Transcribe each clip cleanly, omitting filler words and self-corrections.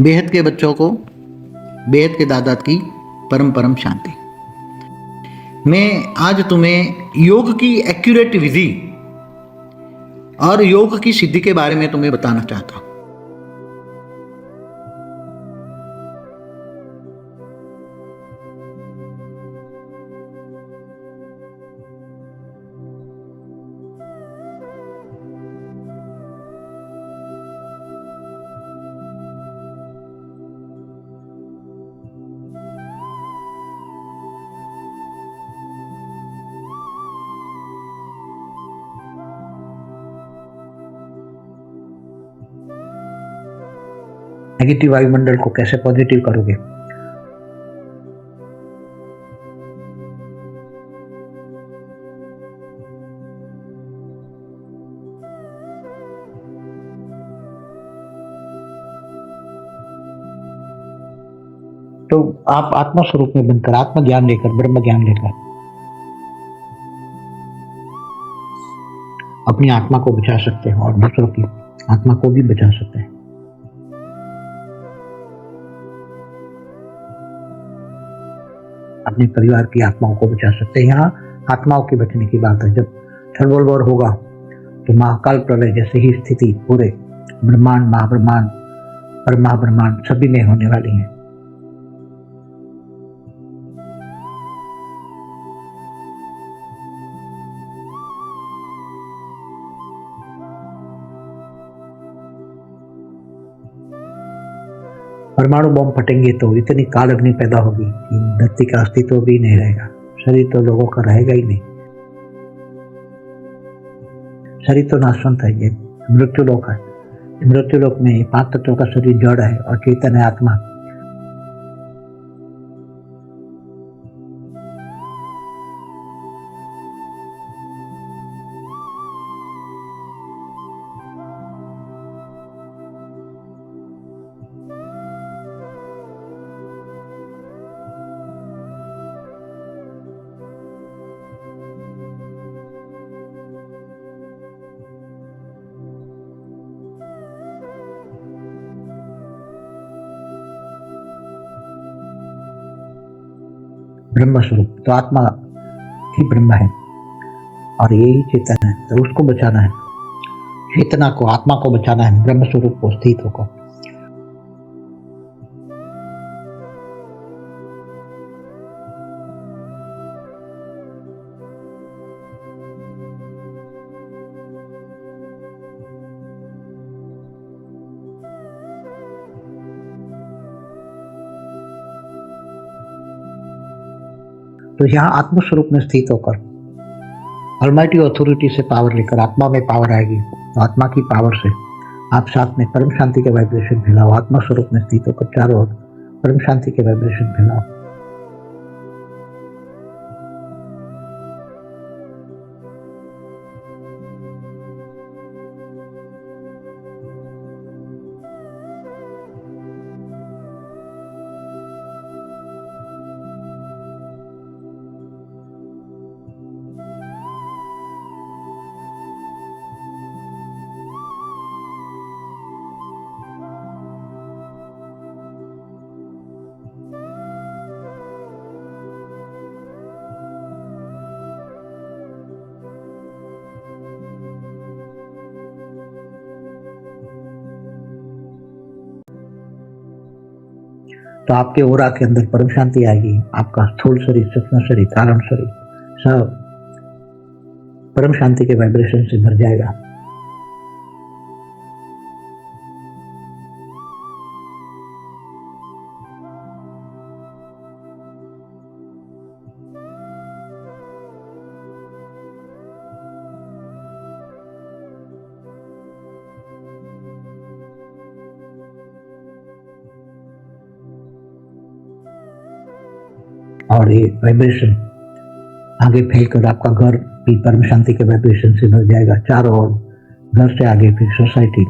बेहद के बच्चों को बेहद के दादा की परम परम शांति। मैं आज तुम्हें योग की एक्यूरेट विधि और योग की सिद्धि के बारे में तुम्हें बताना चाहता हूँ। नेगेटिव वायुमंडल को कैसे पॉजिटिव करोगे? तो आप आत्मा स्वरूप में बनकर, आत्म ज्ञान लेकर, ब्रह्म ज्ञान लेकर अपनी आत्मा को बचा सकते हैं और दूसरों की आत्मा को भी बचा सकते हैं। अपने परिवार की आत्माओं को बचा सकते हैं। यहाँ आत्माओं के बचने की बात है। जब थर्ड वॉर होगा तो महाकाल प्रलय जैसे ही स्थिति पूरे ब्रह्मांड, महाब्रह्मांड, परमहाब्रह्मांड सभी में होने वाली है। परमाणु बम फटेंगे तो इतनी काल अग्नि पैदा होगी कि धरती का अस्तित्व भी नहीं रहेगा। शरीर तो लोगों का रहेगा ही नहीं। शरीर तो नाशवंत है, ये मृत्यु लोक है। मृत्यु लोक में 5 तत्वों का शरीर जड़ है और चेतन है, आत्मा। ब्रह्म स्वरूप तो आत्मा ही ब्रह्म है और यही चेतन है, तो उसको बचाना है। चेतना को, आत्मा को बचाना है, ब्रह्म स्वरूप को स्थित होकर। तो यहाँ आत्म स्वरूप में स्थित होकर ऑलमाइटी ऑथोरिटी से पावर लेकर आत्मा में पावर आएगी। तो आत्मा की पावर से आप साथ में परम शांति के वाइब्रेशन फैलाओ। आत्मा स्वरूप में स्थित होकर चारों ओर परम शांति के वाइब्रेशन फैलाओ। तो आपके ओरा के अंदर परम शांति आएगी। आपका स्थूल शरीर, सूक्ष्म शरीर, कारण शरीर सब परम शांति के वाइब्रेशन से भर जाएगा। और ये वाइब्रेशन आगे फैलकर आपका घर भी परम शांति के वाइब्रेशन से भर जाएगा। चारों ओर, घर से आगे फिर सोसाइटी,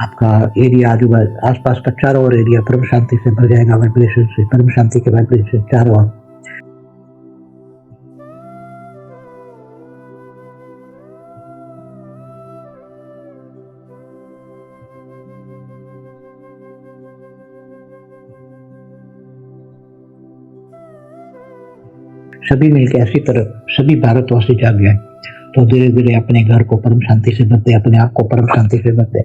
आपका एरिया, आजू बाजू आसपास का चारों ओर एरिया परम शांति से भर जाएगा, वाइब्रेशन से, परम शांति के वाइब्रेशन चारों ओर। सभी मिलकर ऐसी तरह सभी भारतवासी जाग गए तो धीरे धीरे अपने घर को परम शांति से भर दे, अपने आप को परम शांति से भर दे।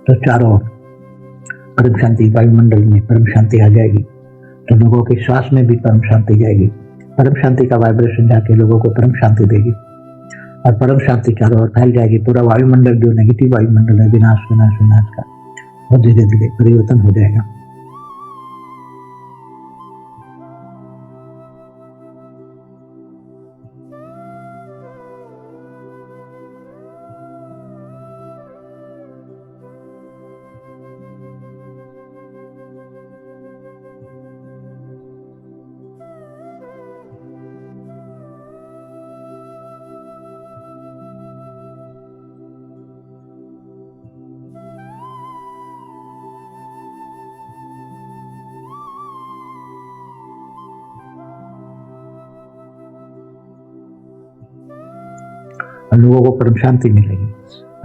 तो चारों ओर परम शांति, वायुमंडल में परम शांति आ जाएगी तो लोगों के श्वास में भी परम शांति जाएगी। परम शांति का वाइब्रेशन जाके लोगों को परम शांति देगी और परम शांति चारों ओर फैल जाएगी। पूरा वायुमंडल जो नेगेटिव वायुमंडल है विनाश विनाश विनाश का, वो धीरे धीरे परिवर्तन हो जाएगा। और लोगों को परम शांति मिलेगी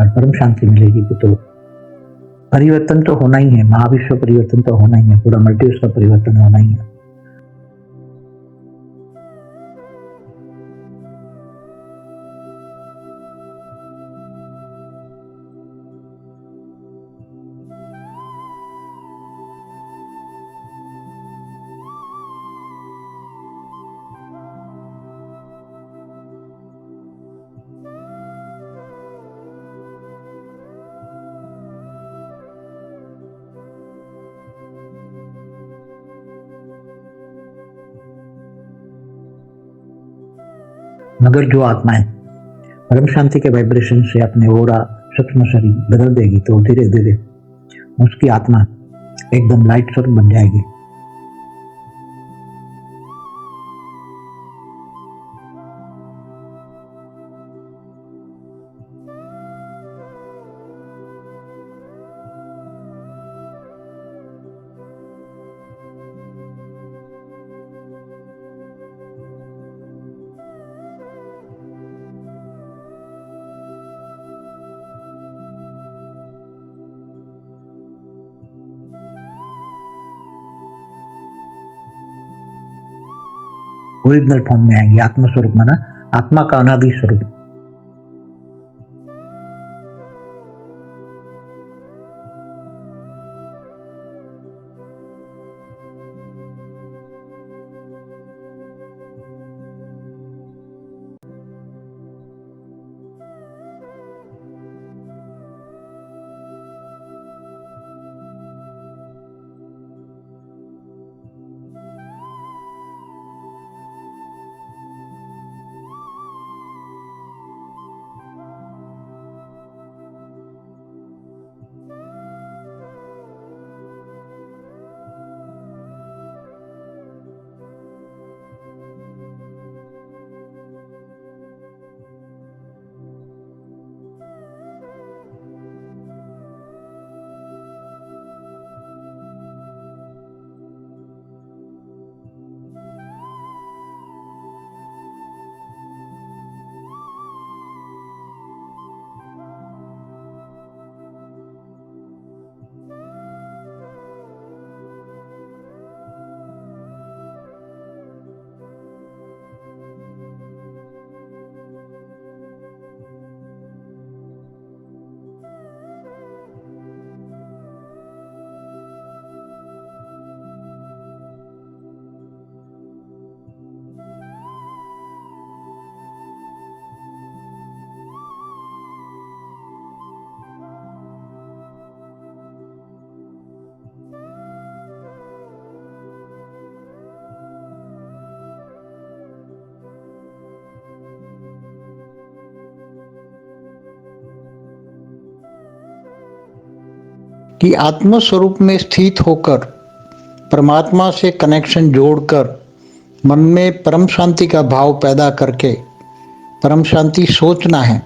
और परम शांति मिलेगी तो परिवर्तन तो होना ही है, महाविश्व परिवर्तन तो होना ही है, पूरा मल्टीवर्स का परिवर्तन होना ही है। मगर जो आत्माएं परम शांति के वाइब्रेशन से अपने ओरा सूक्ष्म शरीर बदल देगी तो धीरे धीरे उसकी आत्मा एकदम लाइट स्वरूप बन जाएगी। ओरिजिनल फॉर्म में आएंगे, आत्मा स्वरूप माना आत्मा का अनादि स्वरूप। कि आत्म स्वरूप में स्थित होकर परमात्मा से कनेक्शन जोड़कर मन में परम शांति का भाव पैदा करके परम शांति सोचना है।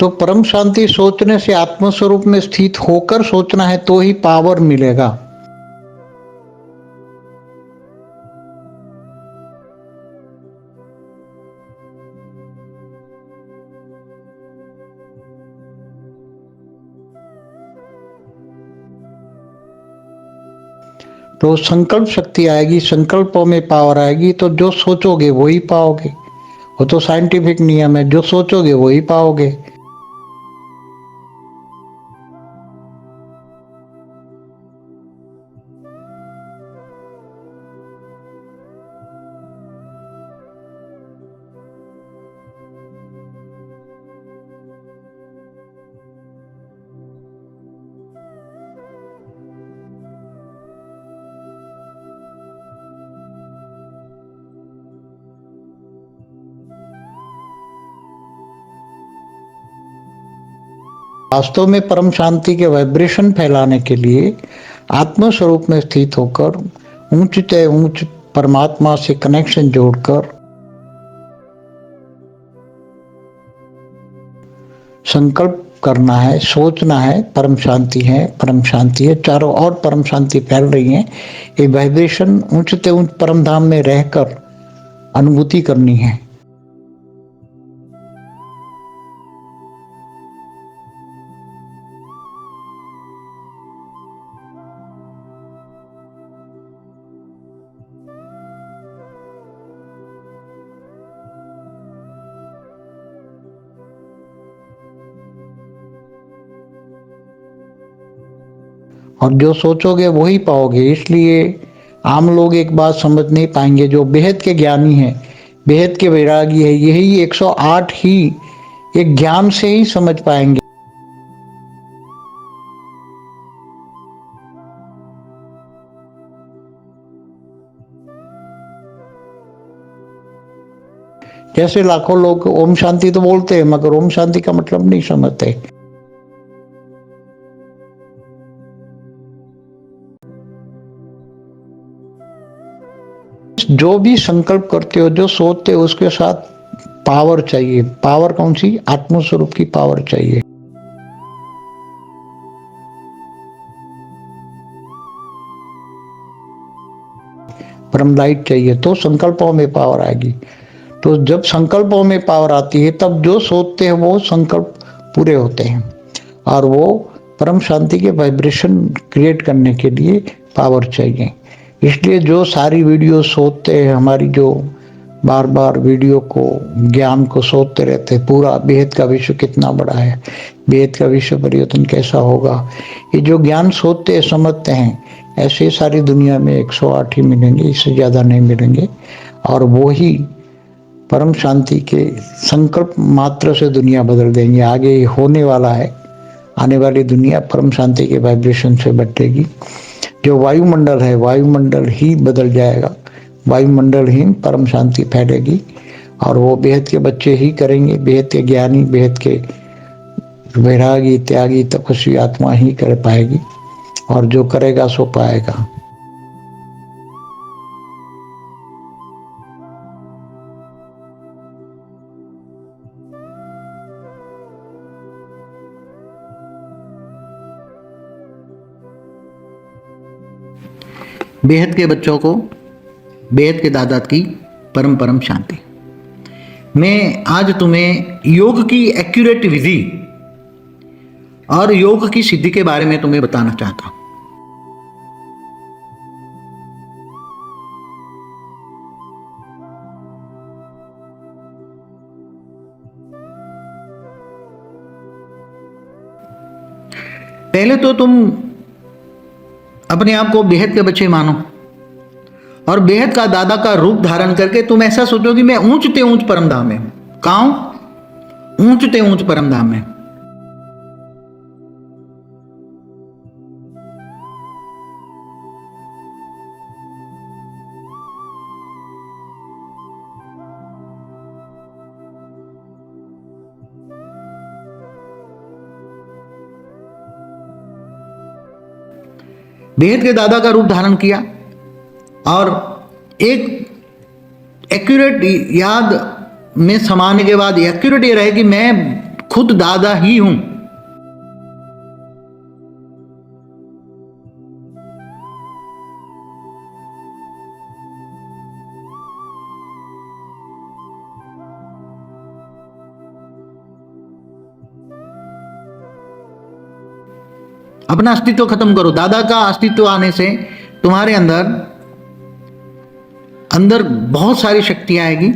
तो परम शांति सोचने से आत्म स्वरूप में स्थित होकर सोचना है तो ही पावर मिलेगा। तो संकल्प शक्ति आएगी, संकल्पों में पावर आएगी, तो जो सोचोगे वही पाओगे। वो तो साइंटिफिक नियम है, जो सोचोगे वही पाओगे। वास्तव में परम शांति के वाइब्रेशन फैलाने के लिए आत्म स्वरूप में स्थित होकर ऊंच से ऊंच परमात्मा से कनेक्शन जोड़कर संकल्प करना है, सोचना है परम शांति है, परम शांति है। चारों ओर परम शांति फैल रही है। ये वाइब्रेशन ऊंच से ऊंच परम धाम में रहकर अनुभूति करनी है। और जो सोचोगे वही पाओगे। इसलिए आम लोग एक बात समझ नहीं पाएंगे, जो बेहद के ज्ञानी है, बेहद के वैरागी है, यही 108 ही एक ज्ञान से ही समझ पाएंगे। जैसे लाखों लोग ओम शांति तो बोलते हैं, मगर ओम शांति का मतलब नहीं समझते। जो भी संकल्प करते हो, जो सोचते हो, उसके साथ पावर चाहिए। पावर कौन सी? आत्म स्वरूप की पावर चाहिए। परम लाइट चाहिए, तो संकल्पों में पावर आएगी। तो जब संकल्पों में पावर आती है, तब जो सोचते हैं वो संकल्प पूरे होते हैं, और वो परम शांति के वाइब्रेशन क्रिएट करने के लिए पावर चाहिए। इसलिए जो सारी वीडियो सोचते हैं, हमारी जो बार बार वीडियो को, ज्ञान को सोचते रहते हैं, पूरा बेहद का विश्व कितना बड़ा है, बेहद का विश्व परिवर्तन कैसा होगा, ये जो ज्ञान सोचते हैं, समझते हैं, ऐसे सारी दुनिया में 108 ही मिलेंगे, इससे ज़्यादा नहीं मिलेंगे। और वो ही परम शांति के संकल्प मात्र से दुनिया बदल देंगे। आगे होने वाला है, आने वाली दुनिया परम शांति के वाइब्रेशन से बटेगी। जो वायुमंडल है, वायुमंडल ही बदल जाएगा, वायुमंडल ही परम शांति फैलेगी, और वो बेहद के बच्चे ही करेंगे। बेहद के ज्ञानी, बेहद के वैरागी, त्यागी, तपस्वी आत्मा ही कर पाएगी, और जो करेगा सो पाएगा। बेहद के बच्चों को बेहद के दादा की परम परम शांति। मैं आज तुम्हें योग की एक्यूरेट विधि और योग की सिद्धि के बारे में तुम्हें बताना चाहता हूं। पहले तो तुम अपने आप को बेहद के बच्चे मानो, और बेहद का दादा का रूप धारण करके तुम ऐसा सोचो कि मैं ऊंच ते ऊंच परम धाम में हूं। कहां? ऊंच ते ऊंच परम धाम में। बेहद के दादा का रूप धारण किया, और एक एक्यूरेट याद में समाने के बाद एक्यूरेट ये रहे कि मैं खुद दादा ही हूं। अपना अस्तित्व खत्म करो। दादा का अस्तित्व आने से तुम्हारे अंदर अंदर बहुत सारी शक्ति आएगी।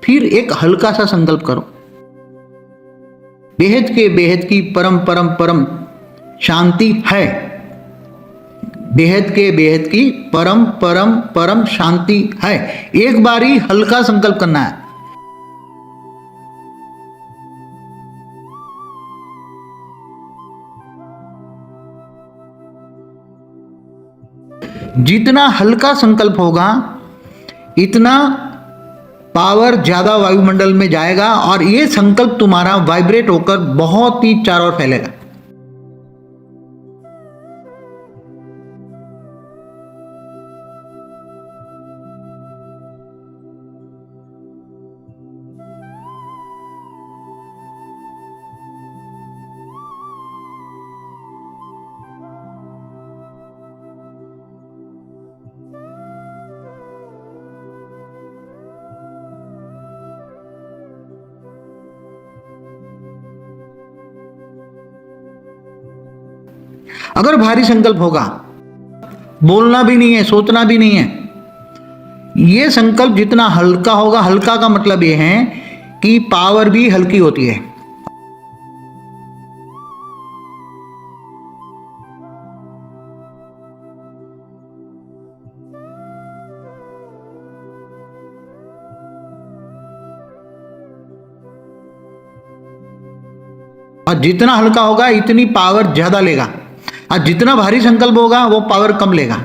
फिर एक हल्का सा संकल्प करो, बेहद के बेहद की परम परम परम शांति है। बेहद के बेहद की परम परम परम शांति है। एक बार ही हल्का संकल्प करना है। जितना हल्का संकल्प होगा इतना पावर ज्यादा वायुमंडल में जाएगा और ये संकल्प तुम्हारा वाइब्रेट होकर बहुत ही चारों ओर फैलेगा। अगर भारी संकल्प होगा, बोलना भी नहीं है, सोचना भी नहीं है। ये संकल्प जितना हल्का होगा, हल्का का मतलब ये है कि पावर भी हल्की होती है। और जितना हल्का होगा इतनी पावर ज्यादा लेगा, और जितना भारी संकल्प होगा वो पावर कम लेगा।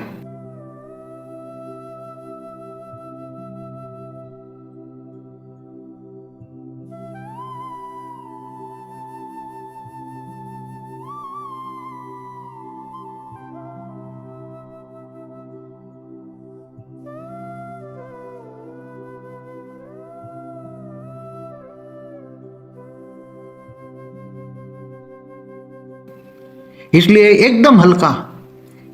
इसलिए एकदम हल्का,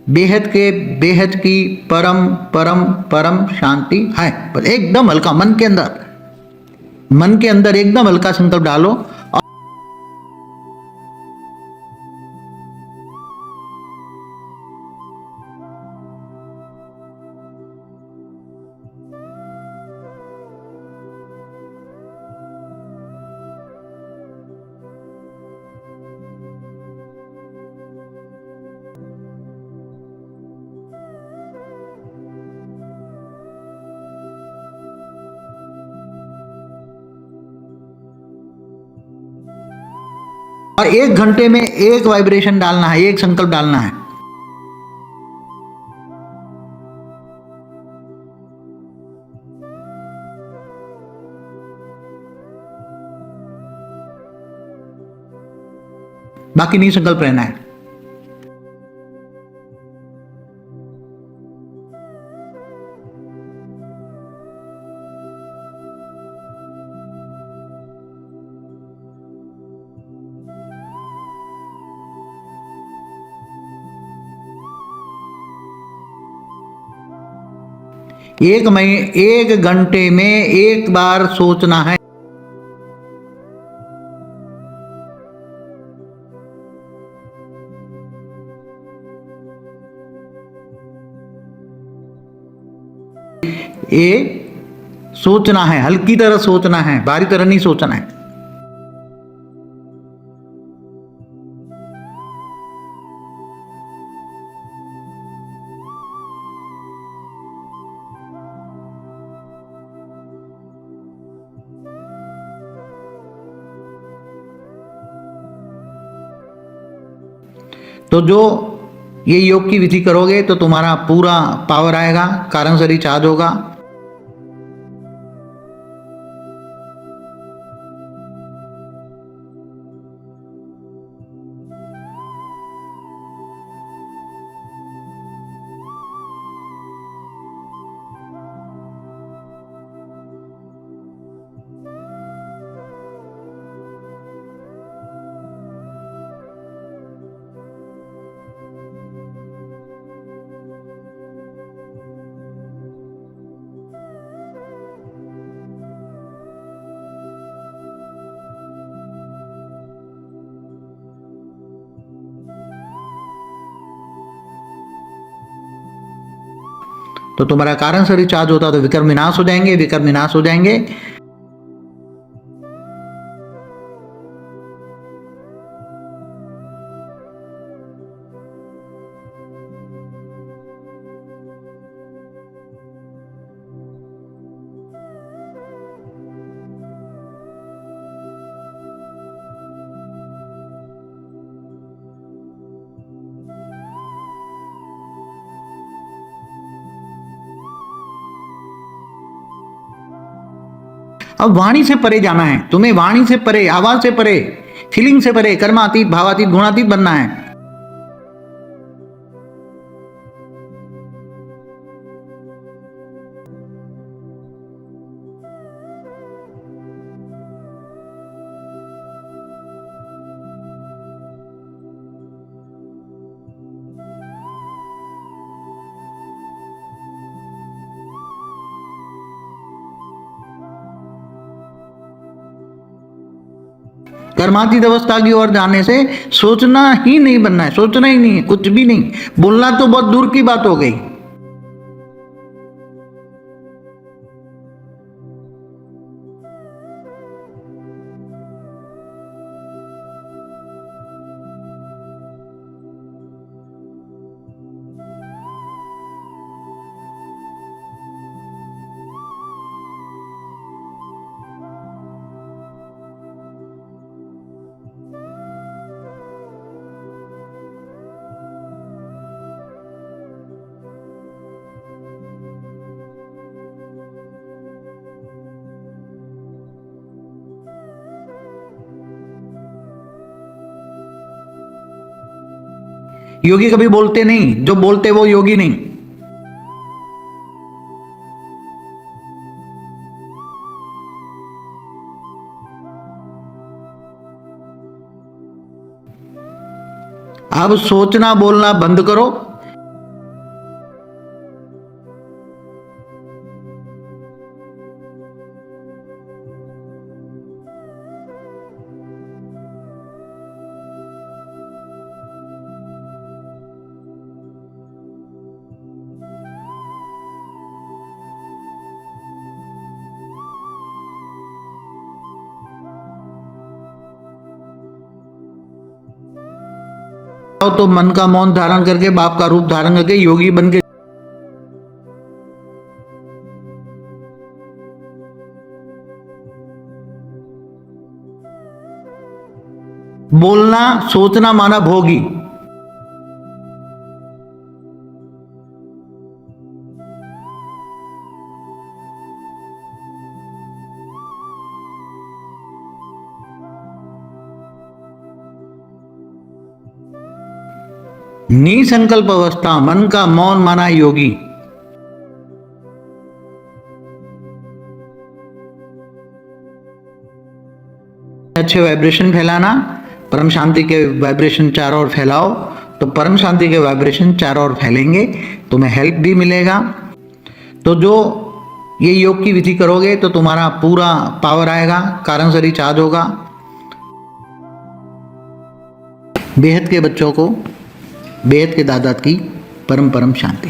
बेहद के बेहद की परम परम परम शांति है, पर एकदम हल्का मन के अंदर एकदम हल्का संकल्प डालो। और 1 घंटे में एक वाइब्रेशन डालना है, एक संकल्प डालना है। बाकी नहीं संकल्प रहना है। एक घंटे में एक बार सोचना है। ये सोचना है, हल्की तरह सोचना है, भारी तरह नहीं सोचना है। तो जो ये योग की विधि करोगे तो तुम्हारा पूरा पावर आएगा, कारण शरीर चार्ज होगा। तो तुम्हारा कारण से रिचार्ज होता तो विकर्म विनाश हो जाएंगे, विकर्म विनाश हो जाएंगे। अब वाणी से परे जाना है तुम्हें, वाणी से परे, आवाज से परे, फीलिंग से परे, कर्मातीत, भावातीत, गुणातीत बनना है। कर्मातीत अवस्था की ओर जाने से सोचना ही नहीं बनना है, सोचना ही नहीं है, कुछ भी नहीं, बोलना तो बहुत दूर की बात हो गई। योगी कभी बोलते नहीं, जो बोलते वो योगी नहीं। अब सोचना बोलना बंद करो। तो मन का मौन धारण करके, बाप का रूप धारण करके योगी बन के बोलना, सोचना माना भोगी। निसंकल्प अवस्था, मन का मौन माना योगी। अच्छे वाइब्रेशन फैलाना, परम शांति के वाइब्रेशन चारों ओर फैलाओ, तो परम शांति के वाइब्रेशन चारों ओर फैलेंगे, तुम्हें हेल्प भी मिलेगा। तो जो ये योग की विधि करोगे तो तुम्हारा पूरा पावर आएगा, कारण से रिचार्ज होगा। बेहद के बच्चों को बेहद के दादा की परम परम शांति।